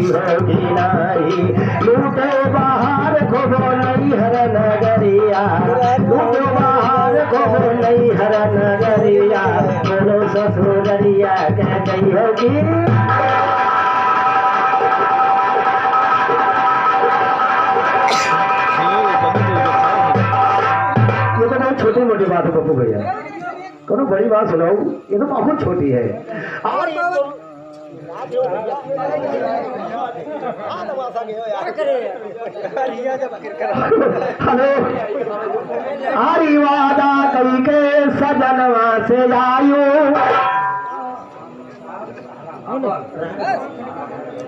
होगी नाही। लूटो बाहर खोबो नहीं हर नगरिया, लूटो बाहर खोबो नहीं हर नगरिया, बोलो ससुररिया कह गई होगी। ये तो बहुत छोटी मोटी बात है पप्पू भैया, करो बड़ी बात सुनाओ, ये तो बहुत छोटी है। और हेलो, आरी वादा कई के सजनवा से आयो।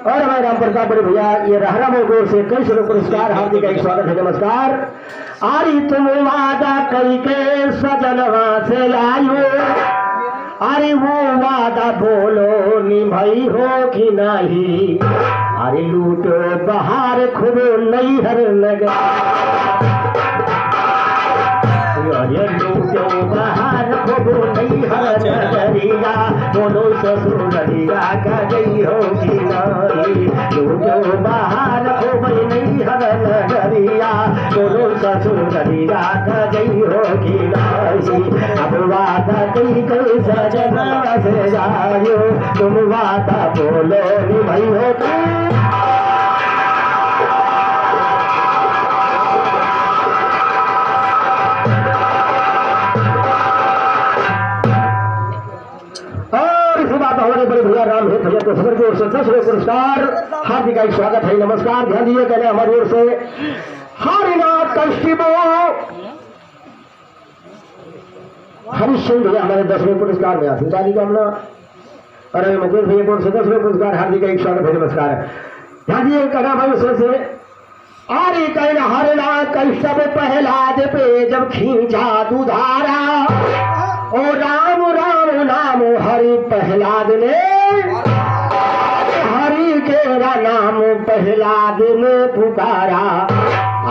और मैं राम प्रताप बड़े भैया ये रहरा मोगोर से कई सारे पुरस्कार हार्दिक स्वागत है, नमस्कार। आरी तुम वादा कई के सजनवा से आयो, अरे वो वादा बोलो निभाई हो कि नहीं। अरे लूटो बाहर खूबो नहीं हर नगर, अरे लूटो बाहर खूबो नहीं हर नगरिया, बोलो ससुररिया का गई हो कि नहीं। लूटो बाहर खूबो नहीं हर नगरिया, बोलो ससुररिया का गई हो कि नहीं। अब वादा कई कई सजना से जायो, तुम वादा बोलो निभाई हो कि। हमारे बड़े भैया राम है भैया को सदर की ओर से 10 पुरस्कार हार्दिक स्वागत है, नमस्कार। ध्यान दीजिए कहने हमारी ओर से हरिनाथ कश्यपो हरिश्चंद्र भैया हमारे 10वें पुरस्कार में आशीर्वाद कामना। अरे मुकेश भैया की ओर से 10वें पुरस्कार हार्दिक स्वागत है, नमस्कार। ध्यान दीजिए कहना भाई उस से आरे कहना हरिनाथ कश्यप प्रहलाद पे जब खींचा दुधारा, ओ राम राम नाम हरि प्रहलाद ने, हरि केरा नाम प्रहलाद ने पुकारा।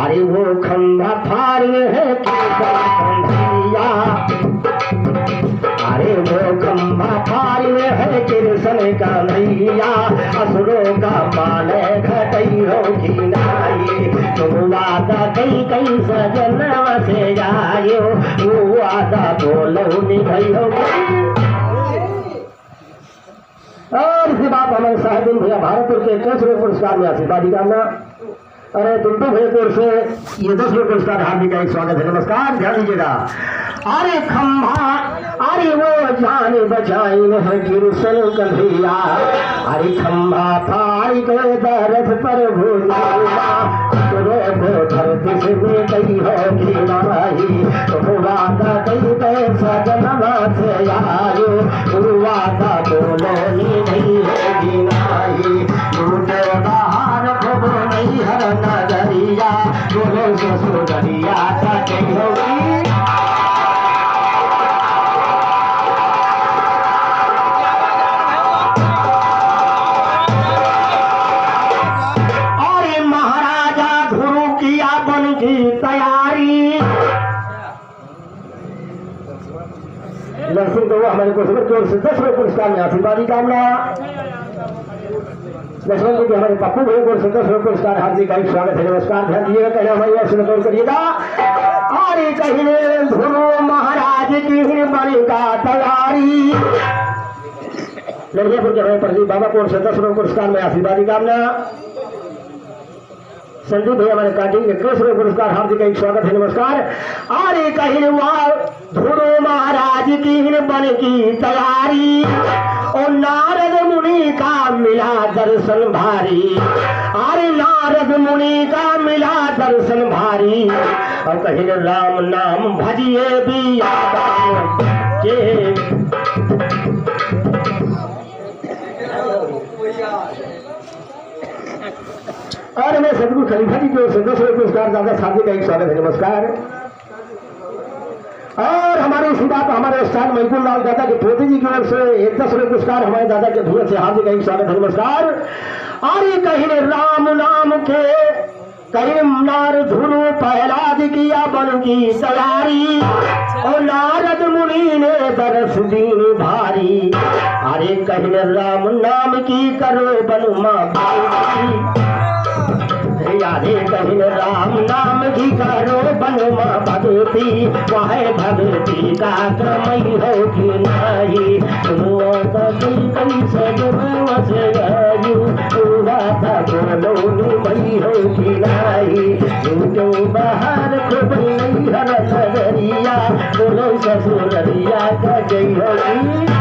अरे वो खंभा फाड़ है कन्हैया, अरे वो खंभा फाड़ है कृष्ण कन्हैया, असुरों का मान घटई होगी नहीं। तुम वादा कई कई सजनवा से आयो, वो वादा बोलो निभाई होगी। और इसी बात हमारे साहिबुल भैया भारतपुर के 10वें पुरस्कार में आशीर्वाद कामना। अरे टुंटू भैया की ओर से ये 10वें पुरस्कार हार्दिक स्वागत है, नमस्कार। ध्यान दीजिएगा। अरे खंभा अरे वो जान बचाई है कृष्ण कन्हैया, अरे खंभा फाड़ के दरद पर भूला, धरती से में कई होगी नाही। तुम वादा कई पैसा जनवा से आयो, वादा बोलो नहीं होगी नाही। लूटो बाहर खूबो नहीं हर नगरिया, बोलो ससुररिया का कई होगी। नरसिंह तो हमारे को सदर की ओर से 10वें पुरस्कार में आशीर्वाद कामना। लक्ष्मण जी हमारे पप्पू भैया की ओर से 10वें पुरस्कार हार्दिक स्वागत है, नमस्कार। ध्यान दीजिएगा कहना हमारी ओर से नोट करिएगा। अरे कहने धुनो महाराज की बड़ी का तैयारी, लड़ियापुर के हमारे प्रदीप बाबा की ओर से 10वें पुरस्कार में आशीर्वाद कामना। संजीव भैया हमारे काटिंग के 10वें पुरस्कार हार्दिक स्वागत है, नमस्कार। अरे कहीं धुनो महाराज की बन की तैयारी, और नारद मुनि का मिला दर्शन भारी, अरे नारद मुनि का मिला दर्शन भारी, और कहीं राम नाम भजिए भी और मैं सदगुरु खलीफा जी की ओर से 10वें पुरस्कार दादा हार्दिक स्वागत है, नमस्कार। और हमारे इसी बात हमारे स्थान मैकुल लाल दादा के पोते जी की ओर से 10वें पुरस्कार हमारे दादा के धूल से हार्दिक स्वागत है, नमस्कार। अरे कहीं राम नाम के कहीं नार धुनु प्रहलाद किया बन की तैयारी, और नारद मुनि ने दरस दीन भारी, अरे यारे कहिन राम नाम की करो बनुमा भगवती, यारे कहिन राम नाम की करो बनुमा भगवती, वह भगवती का क्रमई हो कि नहीं, तुम कई सजन से आयु था बोलो मई हो कि नहीं, जो बाहर खूब नहीं हर नगरिया बोलो ससुररिया का जय होगी।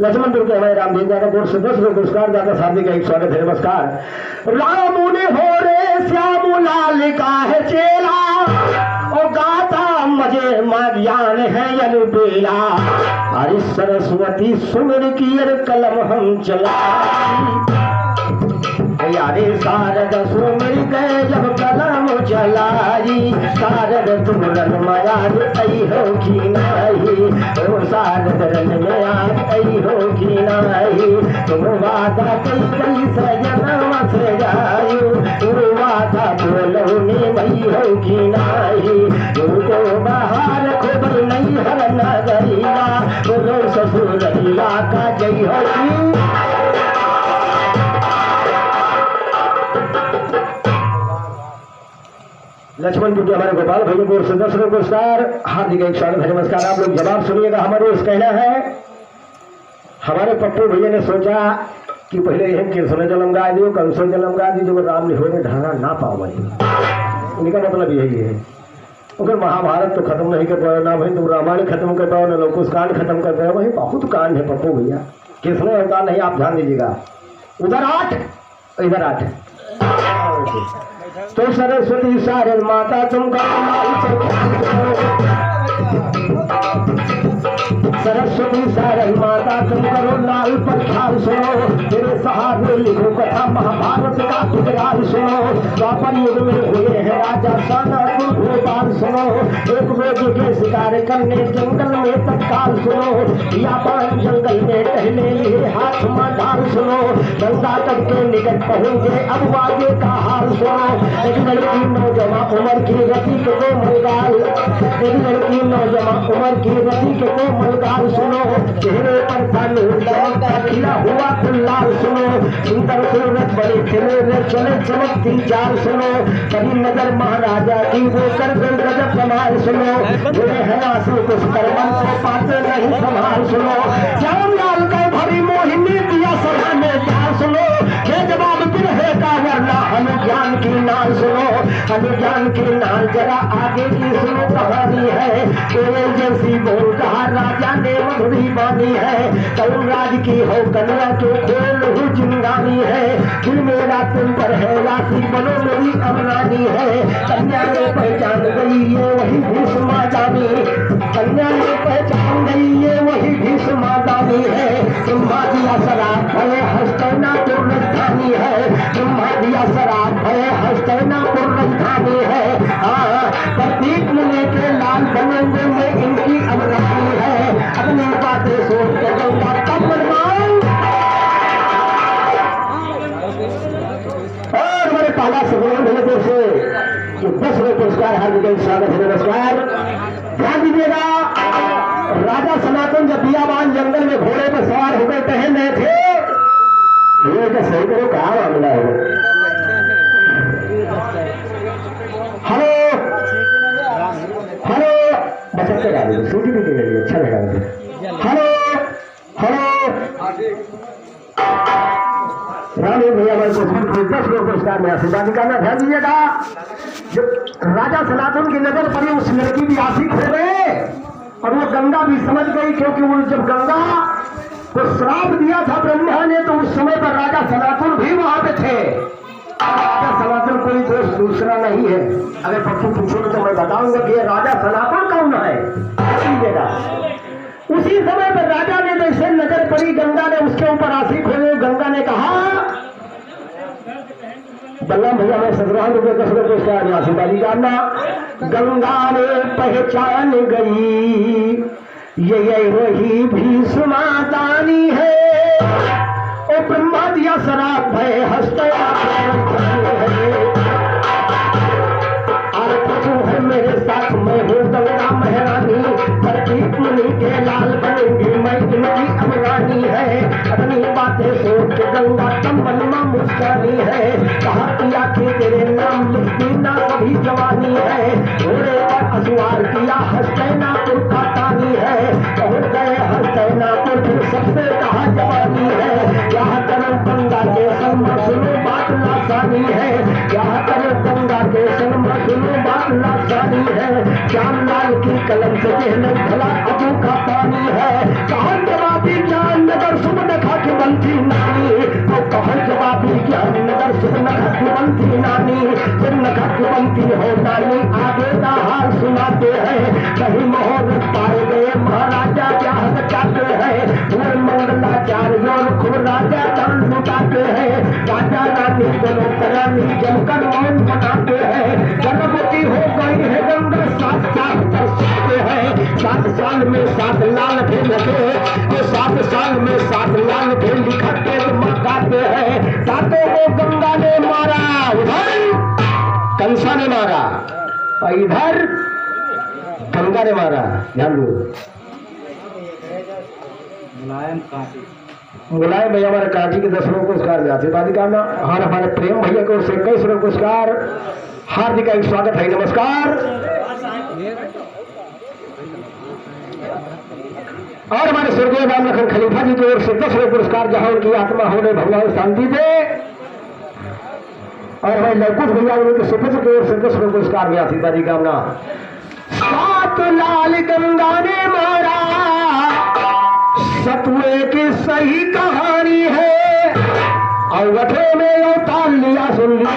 लक्ष्मणपुर के हमारे रामदेव दादा बोर्ड से 10 रुपये पुरस्कार दादा शादी का एक स्वागत है। नमस्कार। राम ने हो रे श्याम लाल का है चेला, और गाता मजे मां ज्ञान है अलबेला, हरि सरस्वती सुमिर की कलम हम चला, यारे शारद सुमिर गए जब कलम चलाई, शारद तुमरन माया आई हो कि नहीं, ओ शारद रन में आई हो कि नहीं, तुम वादा कई सजनवा से जायु, तुम वादा बोलो ने मई हो कि नहीं, तुमको बाहर खबर नहीं हर नगरिया बोलो ससुररिया का जय होगी। लक्ष्मणपुर के हमारे गोपाल भैया को 10 रुपये पुरस्कार हार्दिक एक स्वागत है। नमस्कार। आप लोग जवाब सुनिएगा। हमारे उस कहना है, हमारे पप्पू भैया ने सोचा कि पहले यह कृष्ण जन्म गा दियो, कंसो जन्म गा दी, जो राम ने होने ढाना ना पाओ भाई, इनका मतलब यही है। अगर महाभारत तो खत्म नहीं कर पाओ ना भाई, तुम रामायण खत्म कर पाओ ना लोकुश कांड खत्म कर पाओ भाई, बहुत कांड है पप्पू भैया, कृष्ण अवतार नहीं। आप ध्यान दीजिएगा, उधर 8 इधर 8 तो सरस्वती सारन माता तुमका, सरस्वती सारन माता तुम करो लाल पर ख्याल सुनो, तेरे सहारे लिखो कथा महाभारत का इतिहास सुनो, द्वापर युग में हुए हैं राजा सनत गोपाल सुनो, एक वेद के शिकार करने जंगल में तत्काल सुनो, यापान जंगल में टहले लिए हाथ में ढाल सुनो, गंगा तट के निकट पहुंचे अब वागे का हाल सुनो, एक लड़की नौजवान उम्र की रति को मलगाल, एक लड़की नौजवान उम्र की रति को मलगाल सुनो, चेहरे पर था खिला हुआ लाल सुनो, सुंदर सूरत बड़े खिले चले चमकती चाल सुनो, कभी नजर महाराजा की वो कर गई गजब कमाल सुनो, बुरे हैं आंसू कुछ कर्मन को पाते नहीं संभाल सुनो, श्याम लाल का भरी मोहिनी दिया सभा में क्या सुनो, ये जवाब बिरहे का वरना अनुज्ञान की नाल सुनो, अनुज्ञान की नाल जरा आगे की सुनो कहानी है, कोयल जैसी बोल कहा राजा ने मधुरी बानी है, तरुण राज की हो कन्या के खोल हूँ जिंगानी है, दिल मेरा तुम पर है राशि बनो मेरी अमरानी है, कन्या ने पहचान गई ये वही भीष्मा दानी, कन्या ने पहचान गई ये वही भीष्मा दानी है, ब्रह्मा दिया शराब भय हस्तनापुर राजधानी है, ब्रह्मा दिया शराब भय हस्तनापुर राजधानी है, प्रतीक मिले के लाल बनेंगे में इनकी अमरानी है, अपनी बातें सोच के गंगा तब मनवाऊं, और हमारे पाला सुब्रमण्यम भैया से ये 10 रुपये पुरस्कार हार्दिक स्वागत है। नमस्कार। ध्यान दीजिएगा, राजा सनातन जब बियाबान जंगल में घोड़े पर सवार होकर टहल रहे थे, ये तो सही करो क्या मामला है। हेलो हेलो बचत लगा दीजिए, सूटी भी दे दीजिए, अच्छा लगा दीजिए। हेलो हेलो रानी भैया हमारे को 10 रुपये पुरस्कार में आशीर्वाद निकालना। ध्यान दीजिएगा, जब राजा सनातन की नजर पड़ी उस लड़की भी आशिक हो गए और वो गंगा भी समझ गई, क्योंकि वो जब गंगा को श्राप दिया था ब्रह्मा ने तो उस समय पर राजा सनातन भी वहां पे थे। राजा सनातन कोई दोष दूसरा नहीं है, अगर पप्पू पूछोगे तो मैं बताऊंगा कि ये राजा सनातन कौन है। उसी समय पर राजा ने जैसे नजर पड़ी गंगा ने उसके ऊपर आशिक हो गए, गंगा ने कहा बल्लम भैया मैं 17 रुपये 10 रुपये उसका आशीर्वादी करना। गंगा ने पहचान गई ये वही भीष्मा दानी है, ओ ब्रह्मा दिया शराब भय हस्त जवानी है, कहा किया कि तेरे नाम लिखती ना कभी जवानी है, घोड़े पर असवार किया हसैनापुर का तानी है, पहुंच गए हसैनापुर फिर सबसे कहा जवानी है, क्या करो गंगा के संग सुनो बात लासानी है, क्या करो गंगा के संग सुनो बात लासानी है, श्यामलाल की कलम से कहने भला अबू का पानी है, कहा जवाबी ज्ञान नगर सुन नखा की बनती नानी, तो कहा जवाबी ज्ञान नगर सुन नखा की बनती नानी, फिर नखा की बनती हो नानी आगे का हाल सुनाते हैं, कहीं मोहर पाए गए महाराजा क्या चाहते हैं, फिर मंगलाचार्य और खुद राजा दान लुटाते हैं, राजा रानी दोनों करानी जमकर मौन मनाते हैं, गर्भवती हो गई है गंगा 7 साल सकते हैं, 7 साल में 7 लाल भी लगे, तो 7 साल में 7 लाल भी लिखा के मकाते हैं, सातों को गंगा ने मारा, उधर कंसा ने मारा और इधर गंगा ने मारा। ध्यान दो, मुलायम भैया हमारे काजी के 10 रुपये पुरस्कार जाते बालिका में, और हमारे प्रेम भैया को 21 रुपये पुरस्कार, हार्दिक स्वागत है, नमस्कार। और हमारे स्वर्गीय राम लखन खलीफा जी की ओर से 10 रुपये पुरस्कार, जहां उनकी आत्मा होने भगवान शांति दे, और हमारे लवकुश भैया उनके सुपुत्र की ओर से 10 रुपये पुरस्कार भी आती दादी कामना। 7 लाल गंगा ने मारा, सतुए की सही कहानी है, और वठे में अवतार लिया सुन लिया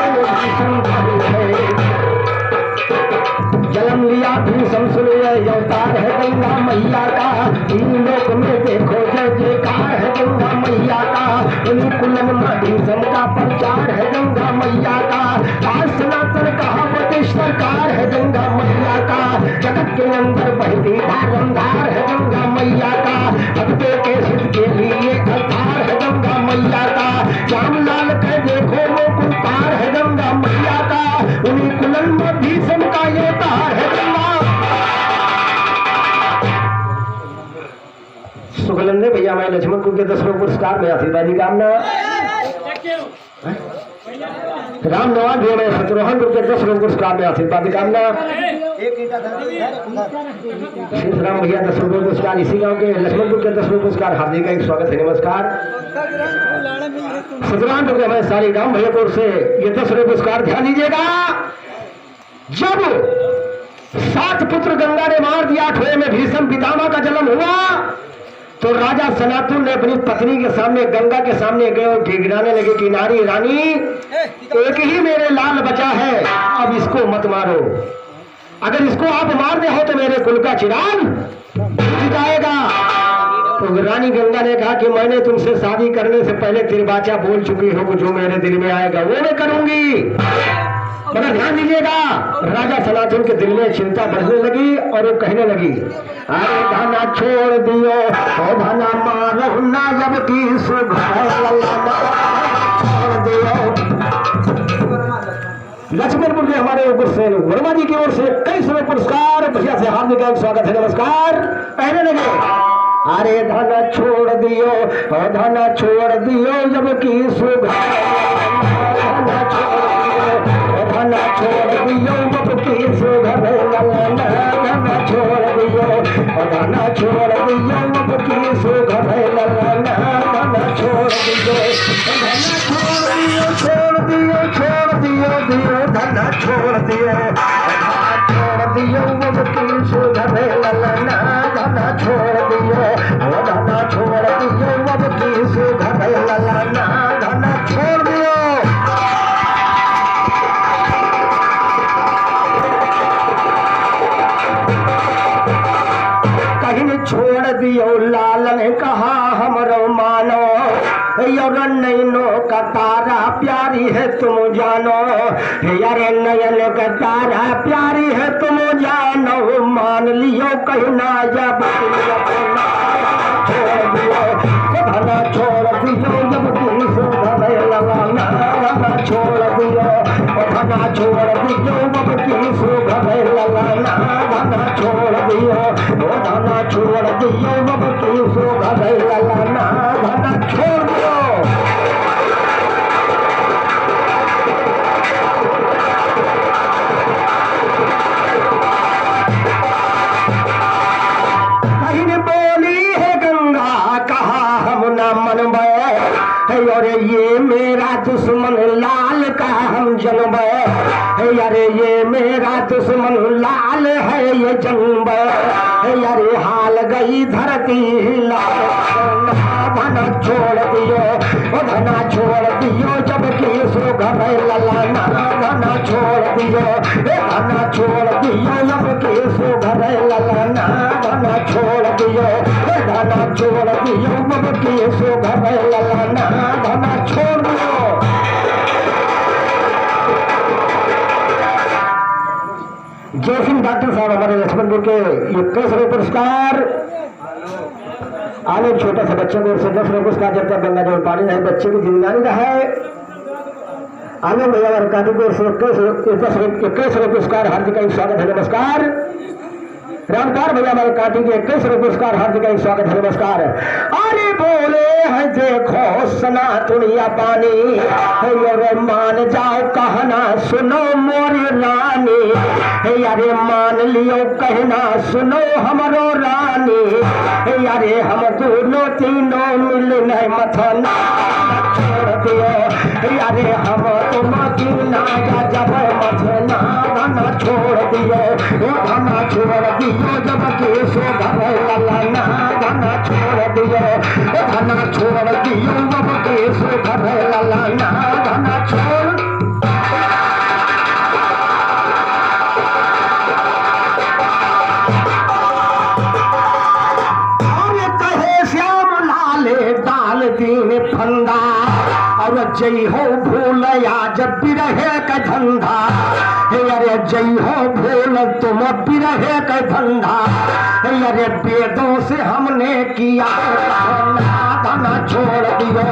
जन्म लिया भीषम सुनिए अवतार है गंगा मैया का, 3 लोक में देखो जय जयकार है गंगा मैया का, उन्हीं कुलन में भीषम का प्रचार है गंगा मैया का, आज सनातन कहावत सरकार है गंगा मैया का, जगत के अंदर बहती धारंधार है गंगा मैया का, भक्तों के हित के लिए अवतार है गंगा मैया का, श्यामलाल के देखो वो कुलतार है गंगा मैया का, उन्हीं कुलन में भीषम का ये तार है गंगा। सुखलंदे भैया मैं लक्ष्मणपुर के 10 रुपये पुरस्कार में आशीर्वादी कामना। राम नवाज भी मैं शत्रुघ्न के 10 रुपये पुरस्कार में आशीर्वादी कामना। शेष राम भैया 10 रुपये पुरस्कार, इसी गांव के लक्ष्मणपुर के 10 रुपये पुरस्कार, हार्दिक एक स्वागत है, नमस्कार। शत्रुघ्न के मैं सारी राम भैया को से ये 10 रुपये पुरस्कार, ध्यान दीजिएगा। जब 7 पुत्र गंगा ने मार दिया, 8वें में भीषम पितामह का जन्म हुआ, तो राजा सनातन ने अपनी पत्नी के सामने गंगा के सामने गए और गिड़गिड़ाने लगे कि नारी रानी एक ही मेरे लाल बचा है, अब इसको मत मारो, अगर इसको आप मार दे हो तो मेरे कुल का चिराग बुझ जाएगा। तो रानी गंगा ने कहा कि मैंने तुमसे शादी करने से पहले तिरबाचा बोल चुकी हो, जो मेरे दिल में आएगा वो मैं करूंगी, मगर ध्यान दीजिएगा। राजा सनातन के दिल में चिंता बढ़ने लगी और वो कहने लगी, अरे धाना छोड़ दियो धाना मारो ना, जब की छोड़ दियो। लक्ष्मणपुर के हमारे ऊपर से वर्मा जी की ओर से 21 रुपये पुरस्कार, भैया से हार्दिक स्वागत है, नमस्कार। कहने लगे, अरे धाना छोड़ दियो धाना छोड़ दियो, जब की धाना छोड़ दियो, जब की धाना छोड़ दियो, धाना छोड़ दियो, जब की धाना छोड़ दियो, छोड़ दियो छोड़ दियो दियो धाना छोड़ दियो, धाना छोड़ दियो, जब की धाना छोड़ दियो, धाना छोड़ दियो, जब की धाना छोड़ दियो। छोड़ दियो लाल ने कहा हमरो मानो, यार नैनो का तारा प्यारी है तुम जानो, यार नयन का तारा प्यारी है तुम जानो, मान लियो कहना जब छोड़ दियो धाना छोड़ दियो, जब लगाना छोड़ दियो धाना छोड़ दियो, जब लगाना धाना छोड़ दियो, धाना छोड़ दियो, जब लगाना धाना छोड़ दियो। दुश्मन लाल का हम जन्म, अरे ये मेरा दुश्मन लाल है ये जन्म, अरे हाल गई धरती धना छोड़ दियो, धना छोड़ दियो, जबकि सुघर ललना धना छोड़ दियो, धना छोड़ दियो, जबकि सुघर ललना धना छोड़ दियो, धना छोड़ दियो, जबकि सुघर ललना धना छोड़ दियो। जय सिंह डॉक्टर साहब हमारे लक्ष्मणपुर के 21वें पुरस्कार। आने छोटा सा बच्चे को 10वें पुरस्कार जब तक गंगा जल पानी रहे बच्चे की जिम्मेदारी रहे। आगे भैया काटी को 21वें पुरस्कार हार्दिक स्वागत है नमस्कार। रामकार भैया हमारे काटी के 21वें पुरस्कार हार्दिक स्वागत है नमस्कार। अरे बोले है देखो सना दुनिया पानी, अरे मान जाओ कहना सुनो मोरी रानी, अरे मान लियो कहना सुनो हमरो रानी, अरे हम दोनों तीनों मिलने मथना छोड़ दियो, अरे हम तुम तीना जब मथना धना छोड़ दियो, धना छोड़ दियो, जब केसो घर ललना धना छोड़ दियो, धना छोड़ दियो, जब केसो घर ललना धना छोड़। दीन फंदा और जय हो भूलया जब बिरहे का धंधा, अरे जय हो भूल तुम बिरहे का धंधा, अरे वेदों से हमने किया धना छोड़ दियो,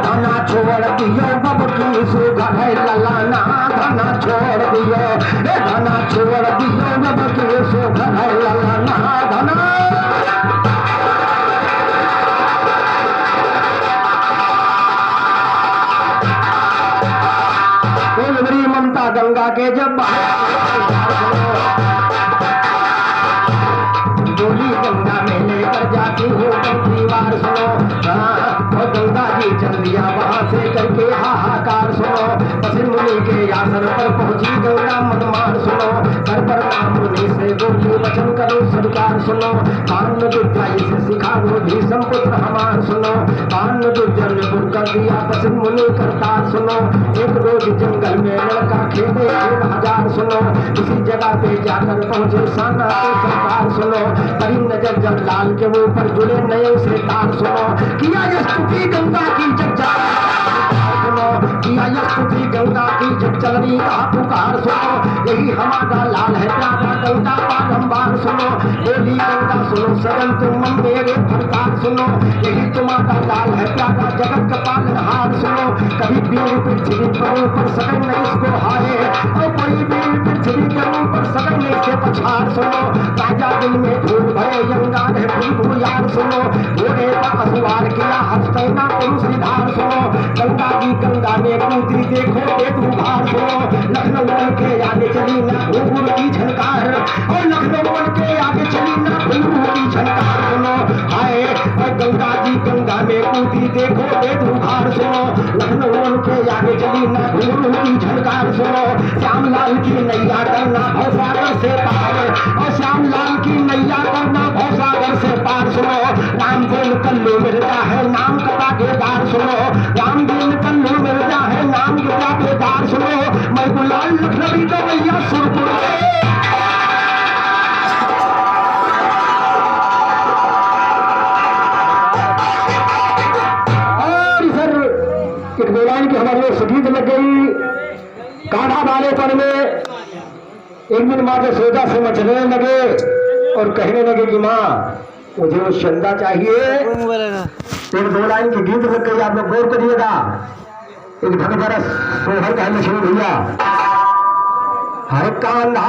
धना छोड़ दियो, बबकी सुघर ललना धना छोड़ दियो, धना छोड़ दियो, बबकी सुघर ललना धना। ममता गंगा के जब डोली गंगा में लेकर जाती हूँ परिवार सुनो, और गंगा जी चल दिया वहां से करके हाहाकार सुनो, पसिन मुनि के आसन पर पहुंची गंगा मनमान सुनो, कर पर नाम मुनि से बोली वचन करो सरकार सुनो, पान विद्या इसे सिखाओ भीषम पुत्र हमार सुनो, पान विद्या ने बुर कर दिया पसिन मुनि करतार सुनो, एक रोज जंगल में लड़का खेले 1000 सुनो, इसी जगह पे जाकर पहुंचे साना तो सरकार सुनो, करीम नजर जब लाल के ऊपर जुड़े नए से तार सुनो, किया स्तुति गंगा की जब सुनो, किया स्तुति गंगा की जब चलनी का पुकार सुनो, यही हमारा लाल है प्यारा गंगा बारंबार सुनो, बोली गंगा सुनो सजन तुम मेरे फरकार सुनो, यही तुम्हारा लाल है प्यारा जगत का पालनहार सुनो, कभी वीर पृथ्वी पर ऊपर सकन नहीं इसको हारे, और कोई वीर पृथ्वी के ऊपर सकन नहीं से पछाड़ सुनो, राजा दिल में धूल भरे यंगार है प्रभु यार सुनो, घोड़े का असवार किया हस्तना पुरुष निधार सुनो, गंगा जी गंगा में कूदी देखो एक उभार सुनो, लखनऊ के आगे चली ना घुंघरू की झनकार, और लखनऊ के आगे चली ना घुंघरू की झनकार सुनो, हाय और गंगा जी गंगा में कूदी देखो एक उभार सुनो, लखनऊ के आगे चली ना घुंघरू की झनकार सुनो, श्यामलाल की नैया करना भवसागर से पार, और श्यामलाल की नैया करना भवसागर से पार सुनो, राम बोल कल्लू मिलता है नाम का ताकेदार सुनो, राम बोल कल्लू मिलता है नाम का ताकेदार सुनो, मैं गुलाल लखनवी का भैया सुरपुर एक बेलान की हमारे सुगीत लग गई काढ़ा वाले पर में, एक दिन माँ के सोजा से मचने लगे और कहने लगे कि माँ मुझे वो चंदा चाहिए, एक 2 लाइन की गीत लग गई, आप लोग गौर करिएगा, एक ढंग सोहर का लक्ष्मी भैया हर कांधा